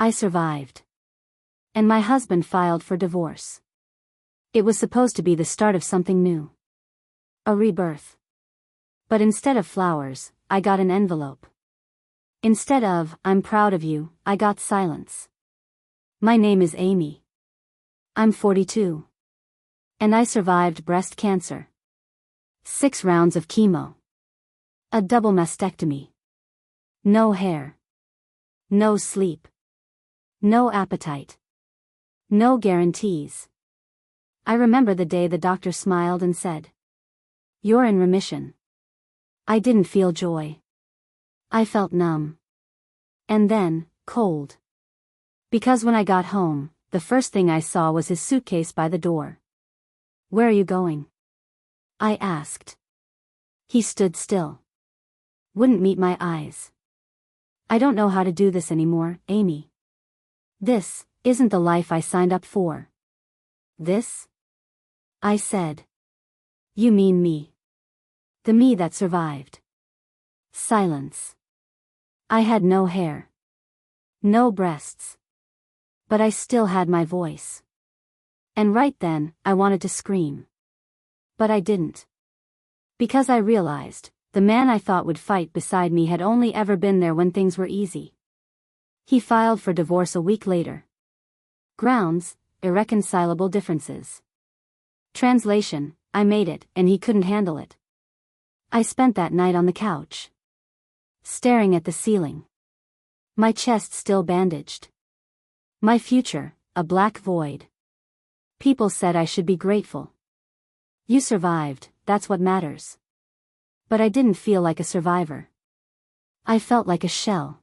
I survived. And my husband filed for divorce. It was supposed to be the start of something new. A rebirth. But instead of flowers, I got an envelope. Instead of, "I'm proud of you," I got silence. My name is Amy. I'm 42. And I survived breast cancer. 6 rounds of chemo. A double mastectomy. No hair. No sleep. No appetite. No guarantees. I remember the day the doctor smiled and said, "You're in remission." I didn't feel joy. I felt numb. And then, cold. Because when I got home, the first thing I saw was his suitcase by the door. "Where are you going?" I asked. He stood still. Wouldn't meet my eyes. "I don't know how to do this anymore, Amy. This isn't the life I signed up for." "This?" I said. "You mean me. The me that survived." Silence. I had no hair. No breasts. But I still had my voice. And right then, I wanted to scream. But I didn't. Because I realized, the man I thought would fight beside me had only ever been there when things were easy. He filed for divorce a week later. Grounds: irreconcilable differences. Translation: I made it, and he couldn't handle it. I spent that night on the couch, staring at the ceiling. My chest still bandaged. My future, a black void. People said I should be grateful. "You survived, that's what matters." But I didn't feel like a survivor. I felt like a shell.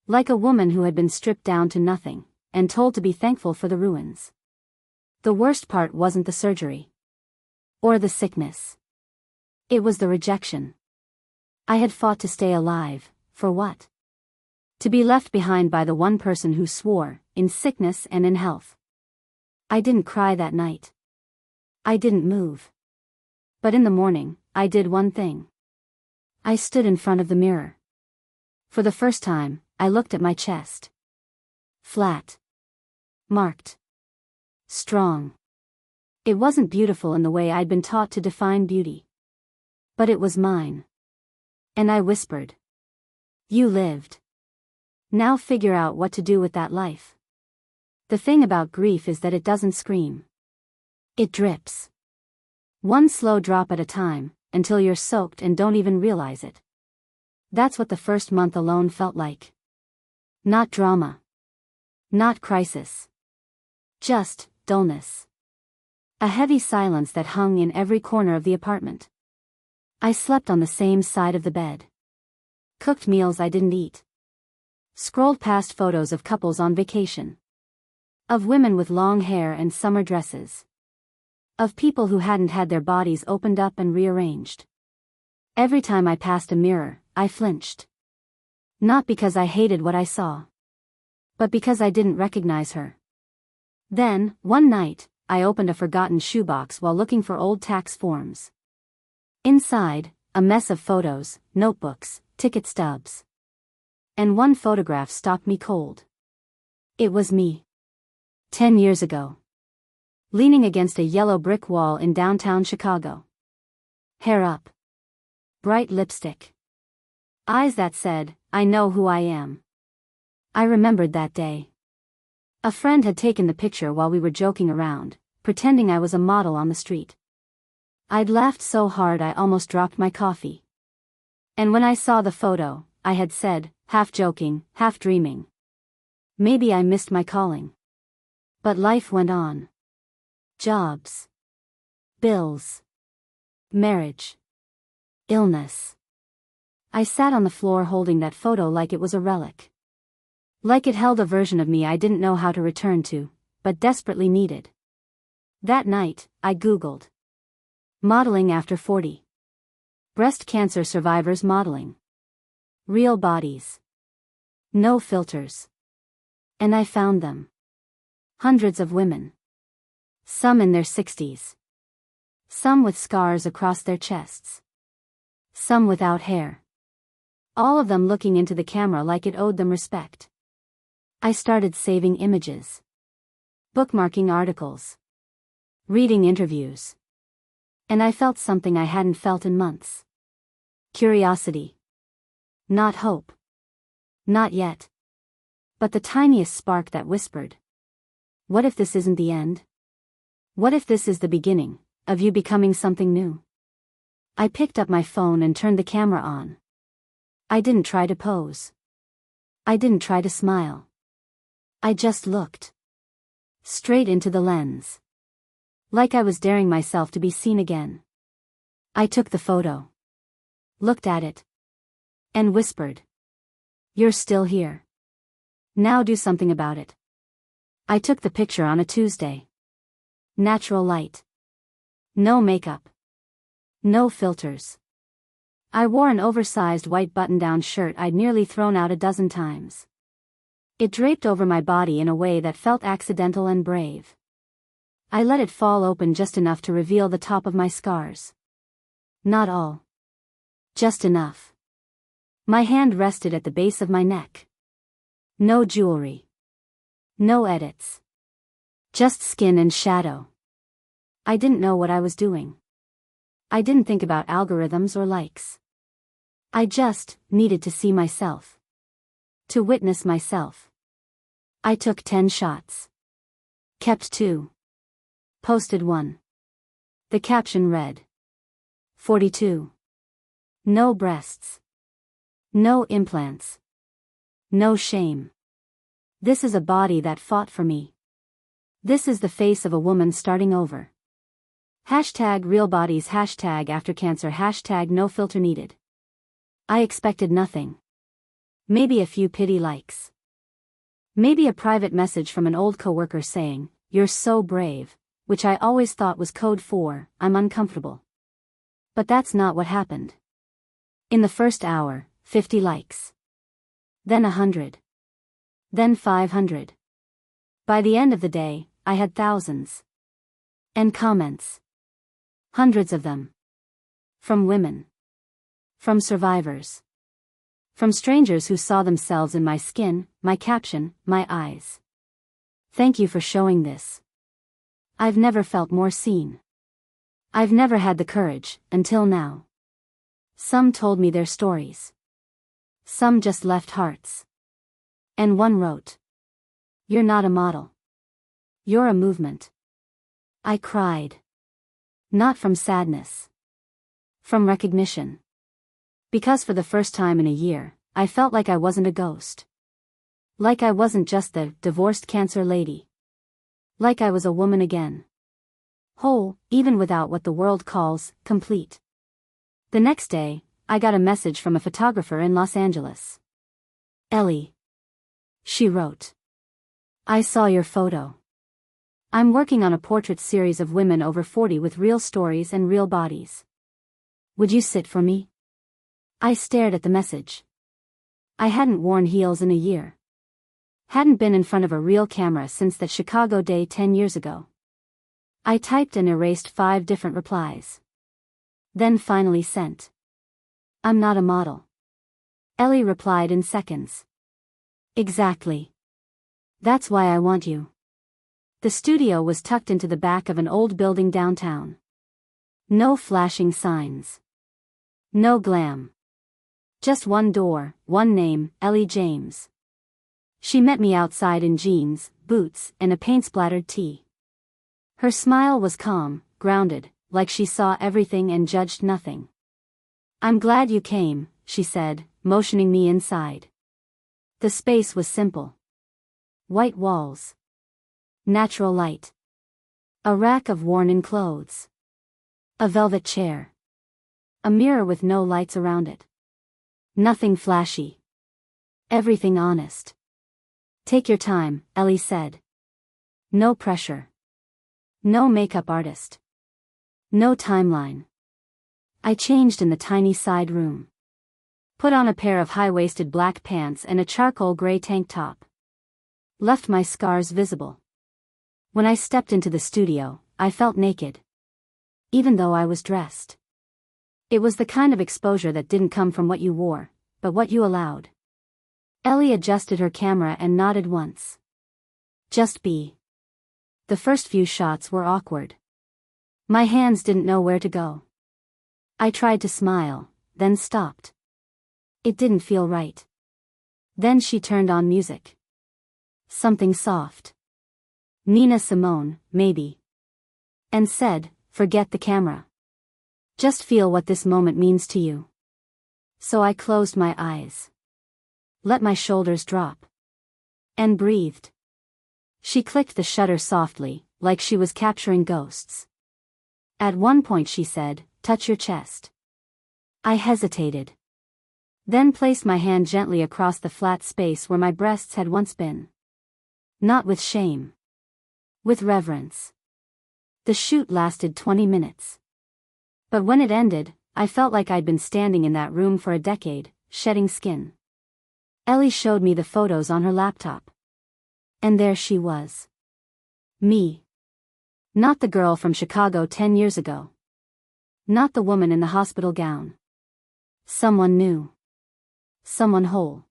Like a woman who had been stripped down to nothing, and told to be thankful for the ruins. The worst part wasn't the surgery. Or the sickness. It was the rejection. I had fought to stay alive, for what? To be left behind by the one person who swore, in sickness and in health. I didn't cry that night. I didn't move. But in the morning, I did one thing. I stood in front of the mirror. For the first time, I looked at my chest. Flat. Marked. Strong. It wasn't beautiful in the way I'd been taught to define beauty. But it was mine. And I whispered. "You lived. Now figure out what to do with that life." The thing about grief is that it doesn't scream. It drips. One slow drop at a time, until you're soaked and don't even realize it. That's what the first month alone felt like. Not drama. Not crisis. Just dullness. A heavy silence that hung in every corner of the apartment. I slept on the same side of the bed. Cooked meals I didn't eat. Scrolled past photos of couples on vacation. Of women with long hair and summer dresses. Of people who hadn't had their bodies opened up and rearranged. Every time I passed a mirror, I flinched. Not because I hated what I saw. But because I didn't recognize her. Then, one night, I opened a forgotten shoebox while looking for old tax forms. Inside, a mess of photos, notebooks, ticket stubs. And one photograph stopped me cold. It was me. 10 years ago. Leaning against a yellow brick wall in downtown Chicago. Hair up. Bright lipstick. Eyes that said, "I know who I am." I remembered that day. A friend had taken the picture while we were joking around, pretending I was a model on the street. I'd laughed so hard I almost dropped my coffee. And when I saw the photo, I had said, half joking, half dreaming, maybe I missed my calling. But life went on. Jobs. Bills. Marriage. Illness. I sat on the floor holding that photo like it was a relic. Like it held a version of me I didn't know how to return to, but desperately needed. That night, I Googled. Modeling after 40. Breast cancer survivors modeling. Real bodies. No filters. And I found them. Hundreds of women. Some in their 60s. Some with scars across their chests. Some without hair. All of them looking into the camera like it owed them respect. I started saving images, bookmarking articles, reading interviews. And I felt something I hadn't felt in months. Curiosity. Not hope. Not yet. But the tiniest spark that whispered. What if this isn't the end? What if this is the beginning of you becoming something new? I picked up my phone and turned the camera on. I didn't try to pose. I didn't try to smile. I just looked. Straight into the lens. Like I was daring myself to be seen again. I took the photo. Looked at it. And whispered. You're still here. Now do something about it. I took the picture on a Tuesday. Natural light. No makeup. No filters. I wore an oversized white button-down shirt I'd nearly thrown out a dozen times. It draped over my body in a way that felt accidental and brave. I let it fall open just enough to reveal the top of my scars. Not all. Just enough. My hand rested at the base of my neck. No jewelry. No edits. Just skin and shadow. I didn't know what I was doing. I didn't think about algorithms or likes. I just needed to see myself. To witness myself. I took 10 shots. Kept 2. Posted 1. The caption read. 42. No breasts. No implants. No shame. This is a body that fought for me. This is the face of a woman starting over. Hashtag real bodies, hashtag after cancer, hashtag no filter needed. I expected nothing. Maybe a few pity likes. Maybe a private message from an old coworker saying, "You're so brave," which I always thought was code for, "I'm uncomfortable." But that's not what happened. In the first hour, 50 likes. Then 100. Then 500. By the end of the day, I had thousands. And comments. Hundreds of them. From women. From survivors. From strangers who saw themselves in my skin, my caption, my eyes. Thank you for showing this. I've never felt more seen. I've never had the courage, until now. Some told me their stories. Some just left hearts. And one wrote. You're not a model. You're a movement. I cried. Not from sadness. From recognition. Because for the first time in a year, I felt like I wasn't a ghost. Like I wasn't just the divorced cancer lady. Like I was a woman again. Whole, even without what the world calls, complete. The next day, I got a message from a photographer in Los Angeles. Ellie. She wrote. I saw your photo. I'm working on a portrait series of women over 40 with real stories and real bodies. Would you sit for me? I stared at the message. I hadn't worn heels in a year. Hadn't been in front of a real camera since that Chicago day 10 years ago. I typed and erased 5 different replies. Then finally sent. I'm not a model. Ellie replied in seconds. Exactly. That's why I want you. The studio was tucked into the back of an old building downtown. No flashing signs. No glam. Just one door, one name, Ellie James. She met me outside in jeans, boots, and a paint-splattered tee. Her smile was calm, grounded, like she saw everything and judged nothing. I'm glad you came, she said, motioning me inside. The space was simple. White walls. Natural light. A rack of worn-in clothes. A velvet chair. A mirror with no lights around it. Nothing flashy. Everything honest. Take your time, Ellie said. No pressure. No makeup artist. No timeline. I changed in the tiny side room. Put on a pair of high-waisted black pants and a charcoal gray tank top. Left my scars visible. When I stepped into the studio, I felt naked. Even though I was dressed. It was the kind of exposure that didn't come from what you wore, but what you allowed. Ellie adjusted her camera and nodded once. Just be. The first few shots were awkward. My hands didn't know where to go. I tried to smile, then stopped. It didn't feel right. Then she turned on music. Something soft. Nina Simone, maybe. And said, "Forget the camera. Just feel what this moment means to you." So I closed my eyes. Let my shoulders drop. And breathed. She clicked the shutter softly, like she was capturing ghosts. At one point she said, "Touch your chest." I hesitated. Then placed my hand gently across the flat space where my breasts had once been. Not with shame. With reverence. The shoot lasted 20 minutes. But when it ended, I felt like I'd been standing in that room for a decade, shedding skin. Ellie showed me the photos on her laptop. And there she was. Me. Not the girl from Chicago 10 years ago. Not the woman in the hospital gown. Someone new. Someone whole.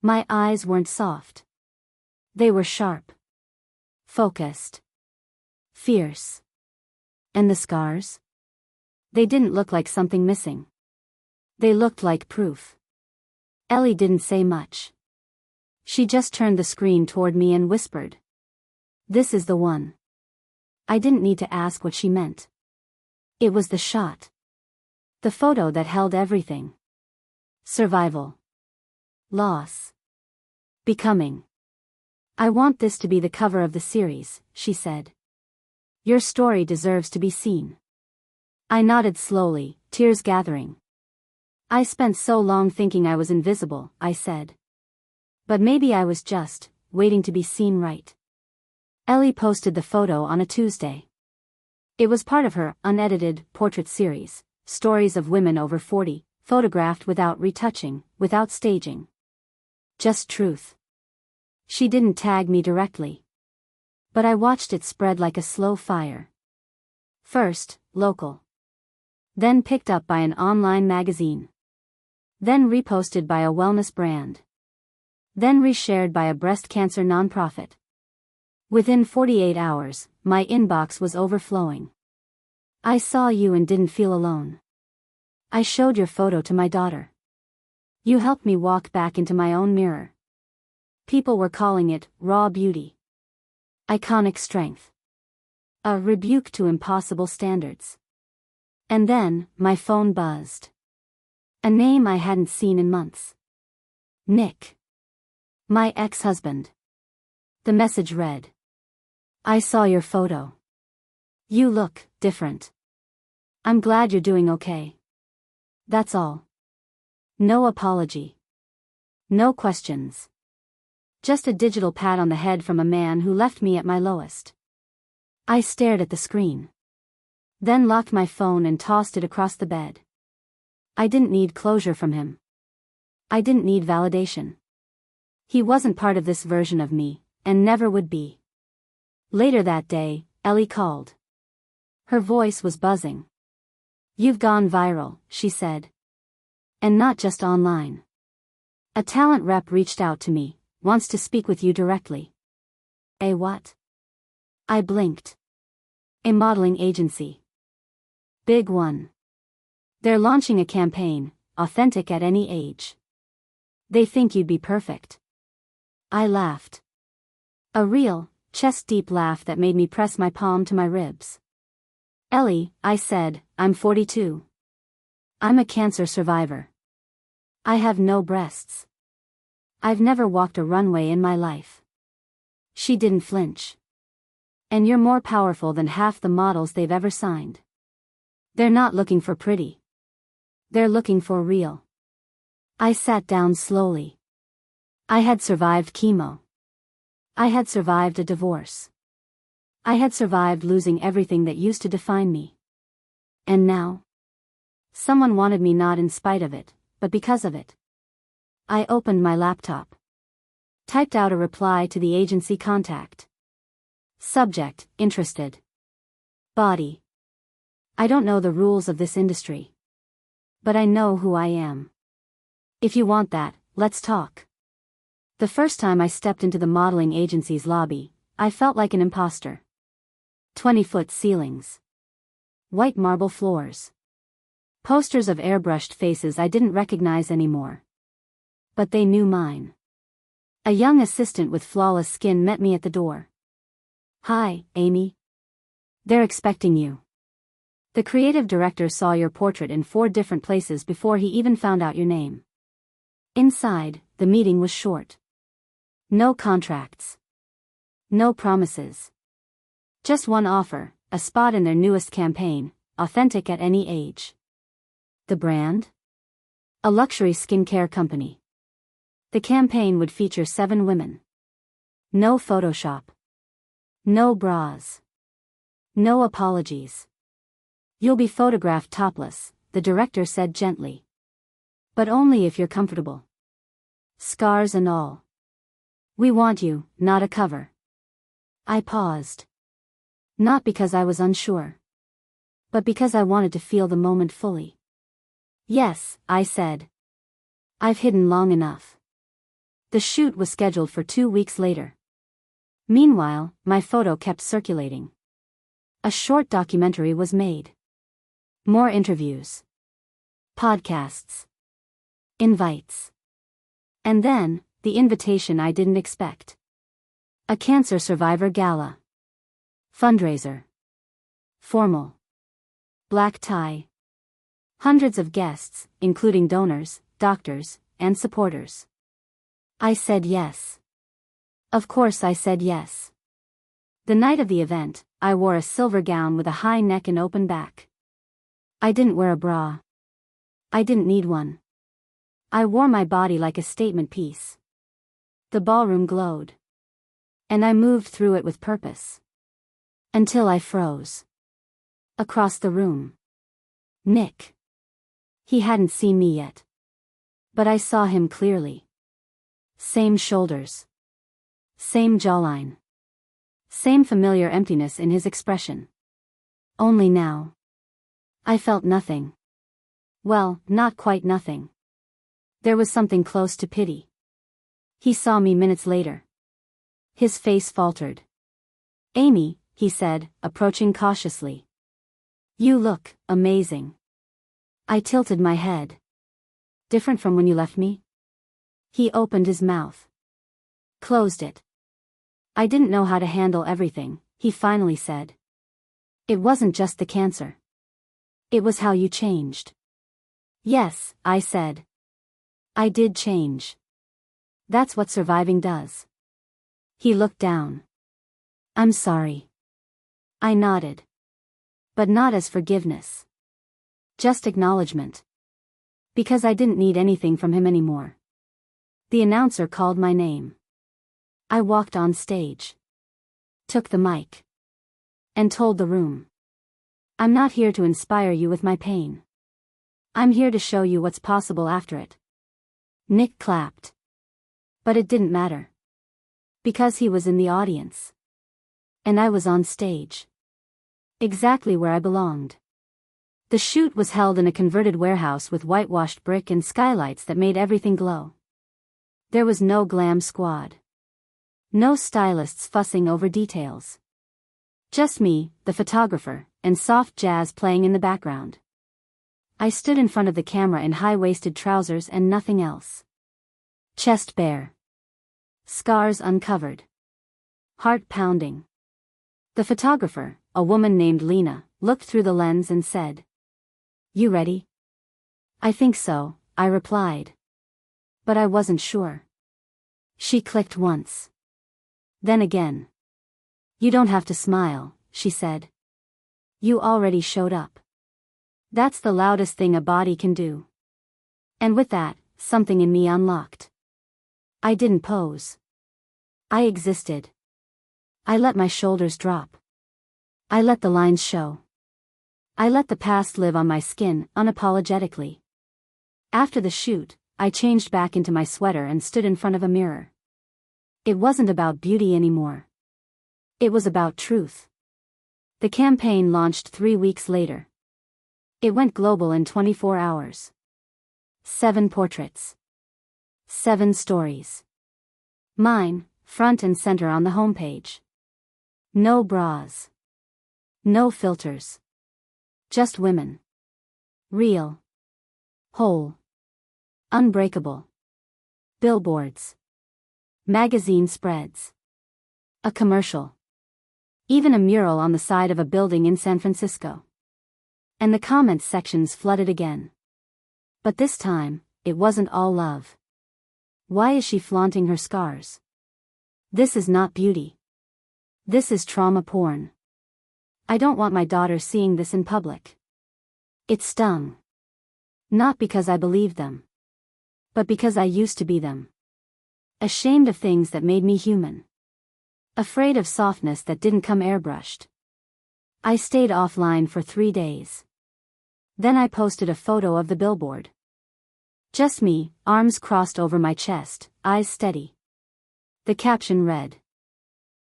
My eyes weren't soft. They were sharp. Focused. Fierce. And the scars? They didn't look like something missing. They looked like proof. Ellie didn't say much. She just turned the screen toward me and whispered. "This is the one." I didn't need to ask what she meant. It was the shot. The photo that held everything. Survival. Loss. Becoming. "I want this to be the cover of the series," she said. "Your story deserves to be seen." I nodded slowly, tears gathering. "I spent so long thinking I was invisible," I said. "But maybe I was just waiting to be seen right." Ellie posted the photo on a Tuesday. It was part of her unedited portrait series, stories of women over 40, photographed without retouching, without staging. Just truth. She didn't tag me directly. But I watched it spread like a slow fire. First, local. Then picked up by an online magazine. Then reposted by a wellness brand. Then reshared by a breast cancer nonprofit. Within 48 hours, my inbox was overflowing. "I saw you and didn't feel alone. I showed your photo to my daughter. You helped me walk back into my own mirror." People were calling it raw beauty. Iconic strength. A rebuke to impossible standards. And then, my phone buzzed. A name I hadn't seen in months. Nick. My ex-husband. The message read. "I saw your photo. You look different. I'm glad you're doing okay. That's all. No apology. No questions. Just a digital pat on the head from a man who left me at my lowest." I stared at the screen. Then locked my phone and tossed it across the bed. I didn't need closure from him. I didn't need validation. He wasn't part of this version of me, and never would be. Later that day, Ellie called. Her voice was buzzing. "You've gone viral," she said. "And not just online. A talent rep reached out to me, wants to speak with you directly." "A what?" I blinked. "A modeling agency. Big one. They're launching a campaign, authentic at any age. They think you'd be perfect." I laughed. A real, chest-deep laugh that made me press my palm to my ribs. "Ellie," I said, "I'm 42. I'm a cancer survivor. I have no breasts. I've never walked a runway in my life." She didn't flinch. "And you're more powerful than half the models they've ever signed. They're not looking for pretty. They're looking for real." I sat down slowly. I had survived chemo. I had survived a divorce. I had survived losing everything that used to define me. And now? Someone wanted me not in spite of it, but because of it. I opened my laptop. Typed out a reply to the agency contact. Subject, interested. Body. I don't know the rules of this industry. But I know who I am. If you want that, let's talk. The first time I stepped into the modeling agency's lobby, I felt like an imposter. 20-foot ceilings. White marble floors. Posters of airbrushed faces I didn't recognize anymore. But they knew mine. A young assistant with flawless skin met me at the door. "Hi, Amy. They're expecting you. The creative director saw your portrait in 4 different places before he even found out your name." Inside, the meeting was short. No contracts. No promises. Just one offer, a spot in their newest campaign, authentic at any age. The brand? A luxury skincare company. The campaign would feature 7 women. No Photoshop. No bras. No apologies. "You'll be photographed topless," the director said gently. "But only if you're comfortable. Scars and all. We want you, not a cover." I paused. Not because I was unsure. But because I wanted to feel the moment fully. "Yes," I said. "I've hidden long enough." The shoot was scheduled for 2 weeks later. Meanwhile, my photo kept circulating. A short documentary was made. More interviews. Podcasts. Invites. And then, the invitation I didn't expect. A cancer survivor gala. Fundraiser. Formal. Black tie. Hundreds of guests, including donors, doctors, and supporters. I said yes. Of course I said yes. The night of the event, I wore a silver gown with a high neck and open back. I didn't wear a bra. I didn't need one. I wore my body like a statement piece. The ballroom glowed. And I moved through it with purpose. Until I froze. Across the room. Nick. He hadn't seen me yet. But I saw him clearly. Same shoulders. Same jawline. Same familiar emptiness in his expression. Only now. I felt nothing. Well, not quite nothing. There was something close to pity. He saw me minutes later. His face faltered. "Amy," he said, approaching cautiously. "You look amazing." I tilted my head. "Different from when you left me?" He opened his mouth. Closed it. "I didn't know how to handle everything," he finally said. "It wasn't just the cancer. It was how you changed." "Yes," I said. "I did change. That's what surviving does." He looked down. "I'm sorry." I nodded. But not as forgiveness. Just acknowledgement. Because I didn't need anything from him anymore. The announcer called my name. I walked on stage. Took the mic. And told the room. "I'm not here to inspire you with my pain. I'm here to show you what's possible after it." Nick clapped. But it didn't matter. Because he was in the audience. And I was on stage. Exactly where I belonged. The shoot was held in a converted warehouse with whitewashed brick and skylights that made everything glow. There was no glam squad. No stylists fussing over details. Just me, the photographer, and soft jazz playing in the background. I stood in front of the camera in high-waisted trousers and nothing else. Chest bare. Scars uncovered. Heart pounding. The photographer, a woman named Lena, looked through the lens and said, "You ready?" "I think so," I replied. But I wasn't sure. She clicked once. Then again. "You don't have to smile," she said. "You already showed up. That's the loudest thing a body can do." And with that, something in me unlocked. I didn't pose. I existed. I let my shoulders drop. I let the lines show. I let the past live on my skin, unapologetically. After the shoot, I changed back into my sweater and stood in front of a mirror. It wasn't about beauty anymore. It was about truth. The campaign launched 3 weeks later. It went global in 24 hours. 7 portraits. 7 stories. Mine, front and center on the homepage. No bras. No filters. Just women. Real. Whole. Unbreakable. Billboards. Magazine spreads. A commercial. Even a mural on the side of a building in San Francisco. And the comments sections flooded again. But this time, it wasn't all love. Why is she flaunting her scars? This is not beauty. This is trauma porn. I don't want my daughter seeing this in public. It stung. Not because I believed them. But because I used to be them. Ashamed of things that made me human. Afraid of softness that didn't come airbrushed. I stayed offline for 3 days. Then I posted a photo of the billboard. Just me, arms crossed over my chest, eyes steady. The caption read,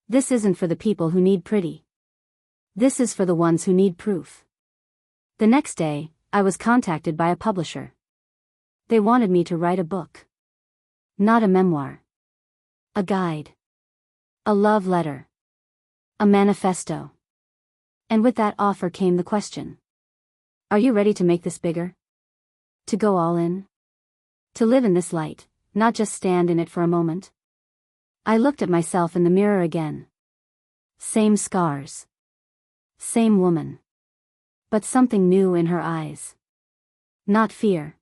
"This isn't for the people who need pretty. This is for the ones who need proof." The next day, I was contacted by a publisher. They wanted me to write a book. Not a memoir. A guide. A love letter. A manifesto. And with that offer came the question. Are you ready to make this bigger? To go all in? To live in this light, not just stand in it for a moment? I looked at myself in the mirror again. Same scars. Same woman. But something new in her eyes. Not fear.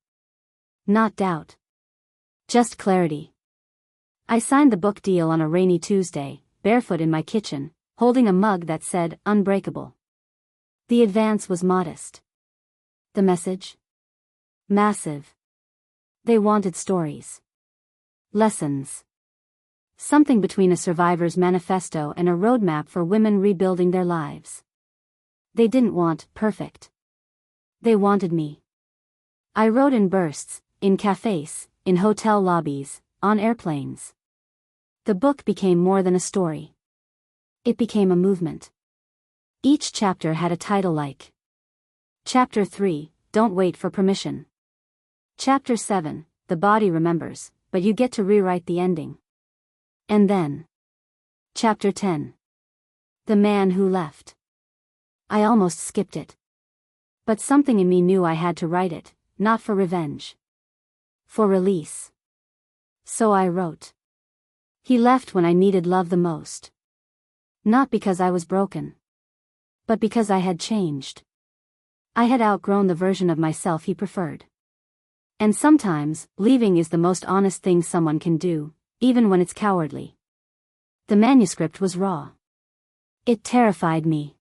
Not doubt. Just clarity. I signed the book deal on a rainy Tuesday, barefoot in my kitchen, holding a mug that said, "Unbreakable." The advance was modest. The message? Massive. They wanted stories. Lessons. Something between a survivor's manifesto and a roadmap for women rebuilding their lives. They didn't want perfect. They wanted me. I wrote in bursts, in cafes, in hotel lobbies, on airplanes. The book became more than a story. It became a movement. Each chapter had a title like Chapter 3, Don't Wait for Permission. Chapter 7, The Body Remembers, but you get to rewrite the ending. And then. Chapter 10. The Man Who Left. I almost skipped it. But something in me knew I had to write it, not for revenge. For release. So I wrote. He left when I needed love the most. Not because I was broken. But because I had changed. I had outgrown the version of myself he preferred. And sometimes, leaving is the most honest thing someone can do, even when it's cowardly. The manuscript was raw. It terrified me.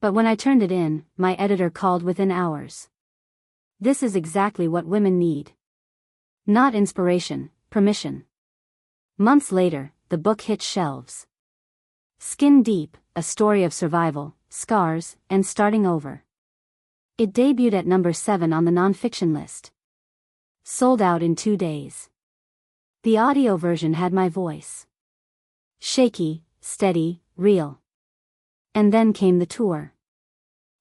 But when I turned it in, my editor called within hours. This is exactly what women need. Not inspiration, permission. Months later, the book hit shelves. Skin Deep, a story of survival, scars, and starting over. It debuted at number 7 on the nonfiction list. Sold out in 2 days. The audio version had my voice. Shaky, steady, real. And then came the tour.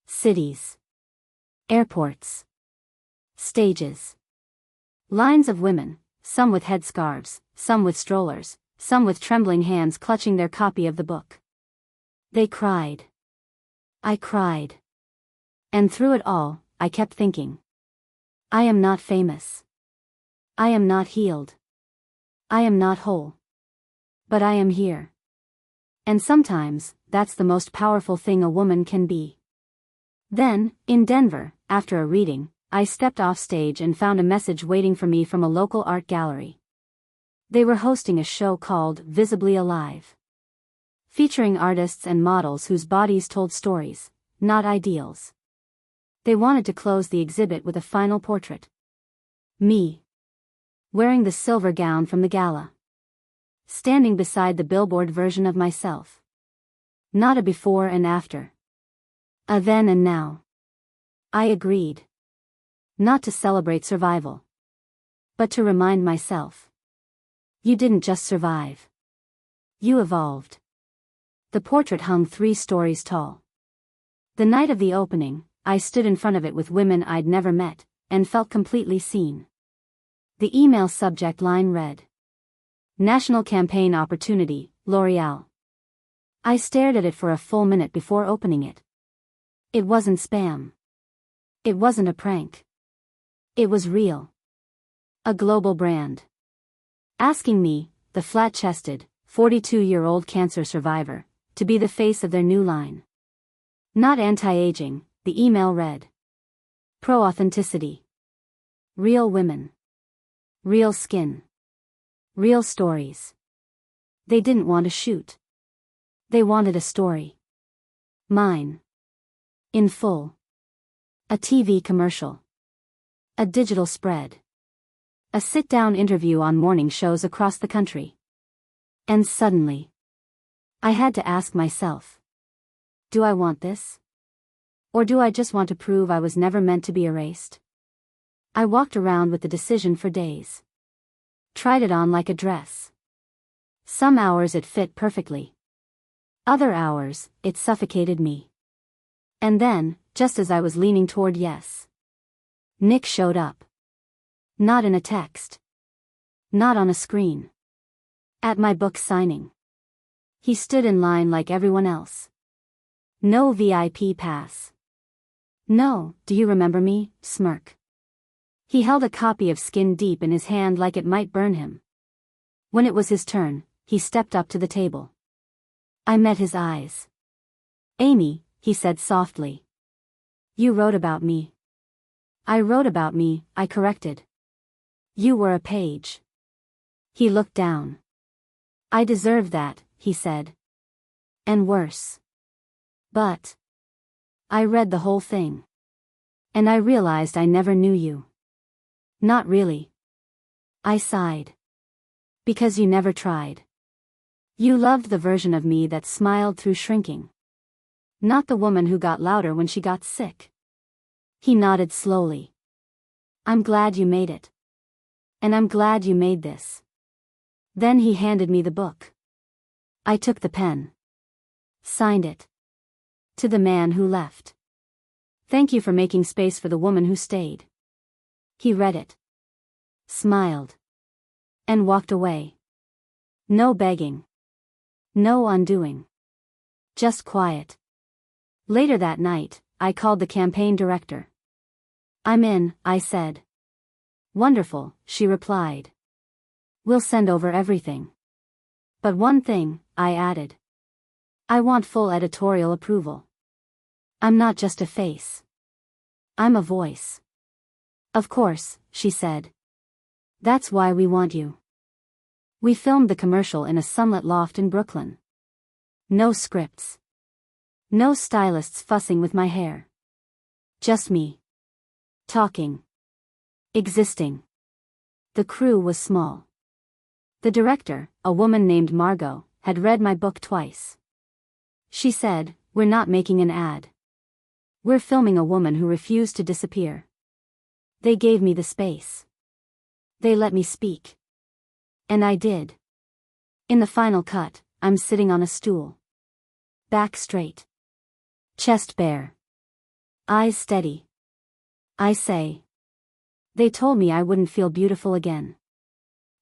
Cities. Airports. Stages. Lines of women, some with headscarves, some with strollers, some with trembling hands clutching their copy of the book. They cried. I cried. And through it all, I kept thinking. I am not famous. I am not healed. I am not whole. But I am here. And sometimes, that's the most powerful thing a woman can be. Then, in Denver, after a reading, I stepped off stage and found a message waiting for me from a local art gallery. They were hosting a show called Visibly Alive. Featuring artists and models whose bodies told stories, not ideals. They wanted to close the exhibit with a final portrait. Me. Wearing the silver gown from the gala. Standing beside the billboard version of myself. Not a before and after. A then and now. I agreed. Not to celebrate survival. But to remind myself. You didn't just survive. You evolved. The portrait hung 3 stories tall. The night of the opening, I stood in front of it with women I'd never met, and felt completely seen. The email subject line read, National campaign opportunity, L'Oreal. I stared at it for a full minute before opening it. It wasn't spam. It wasn't a prank. It was real. A global brand. Asking me, the flat-chested, 42-year-old cancer survivor, to be the face of their new line. Not anti-aging, the email read. Pro-authenticity. Real women. Real skin. Real stories. They didn't want a shoot. They wanted a story. Mine. In full. A TV commercial. A digital spread. A sit-down interview on morning shows across the country. And suddenly, I had to ask myself, do I want this? Or do I just want to prove I was never meant to be erased? I walked around with the decision for days. Tried it on like a dress. Some hours it fit perfectly. Other hours, it suffocated me. And then, just as I was leaning toward yes, Nick showed up. Not in a text. Not on a screen. At my book signing. He stood in line like everyone else. No VIP pass. No, do you remember me, smirk. He held a copy of Skin Deep in his hand like it might burn him. When it was his turn, he stepped up to the table. I met his eyes. Amy, he said softly. You wrote about me. I wrote about me, I corrected. You were a page. He looked down. I deserved that, he said. And worse. But I read the whole thing. And I realized I never knew you. Not really. I sighed. Because you never tried. You loved the version of me that smiled through shrinking. Not the woman who got louder when she got sick. He nodded slowly. I'm glad you made it. And I'm glad you made this. Then he handed me the book. I took the pen. Signed it. To the man who left. Thank you for making space for the woman who stayed. He read it. Smiled. And walked away. No begging. No undoing. Just quiet. Later that night, I called the campaign director. I'm in, I said. Wonderful, she replied. We'll send over everything. But one thing, I added. I want full editorial approval. I'm not just a face. I'm a voice. Of course, she said. That's why we want you. We filmed the commercial in a sunlit loft in Brooklyn. No scripts. No stylists fussing with my hair. Just me. Talking. Existing. The crew was small. The director, a woman named Margot, had read my book twice. She said, we're not making an ad. We're filming a woman who refused to disappear. They gave me the space. They let me speak. And I did. In the final cut, I'm sitting on a stool. Back straight. Chest bare. Eyes steady. I say. They told me I wouldn't feel beautiful again.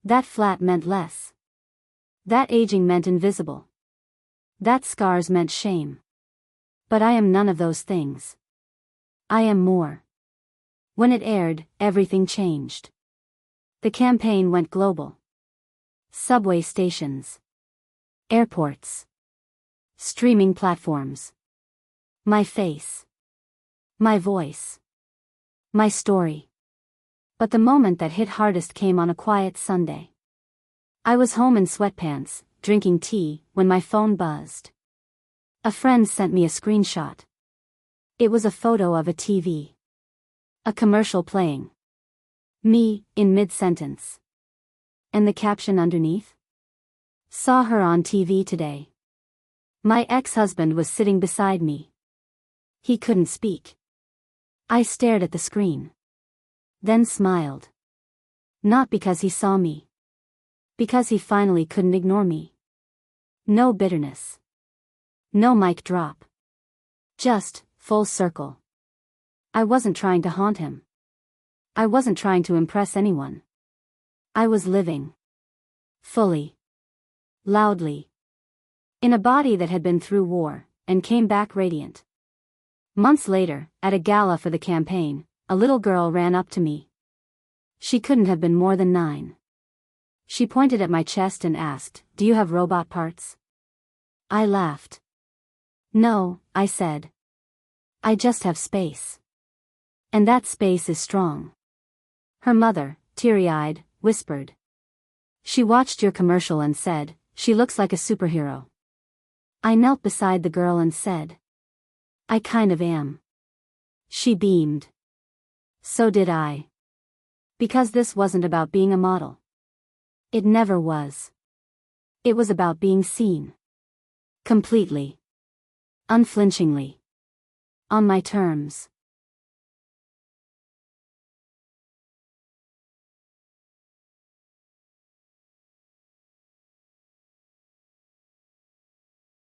That flat meant less. That aging meant invisible. That scars meant shame. But I am none of those things. I am more. When it aired, everything changed. The campaign went global. Subway stations. Airports. Streaming platforms. My face. My voice. My story. But the moment that hit hardest came on a quiet Sunday. I was home in sweatpants, drinking tea, when my phone buzzed. A friend sent me a screenshot. It was a photo of a TV. A commercial playing. Me, in mid-sentence. And the caption underneath? Saw her on TV today. My ex-husband was sitting beside me. He couldn't speak. I stared at the screen. Then smiled. Not because he saw me. Because he finally couldn't ignore me. No bitterness. No mic drop. Just, full circle. I wasn't trying to haunt him. I wasn't trying to impress anyone. I was living. Fully. Loudly. In a body that had been through war, and came back radiant. Months later, at a gala for the campaign, a little girl ran up to me. She couldn't have been more than 9. She pointed at my chest and asked, "Do you have robot parts?" I laughed. "No," I said. "I just have space. And that space is strong." Her mother, teary-eyed, whispered. "She watched your commercial and said, she looks like a superhero." I knelt beside the girl and said, "I kind of am." She beamed. So did I. Because this wasn't about being a model. It never was. It was about being seen. Completely. Unflinchingly. On my terms.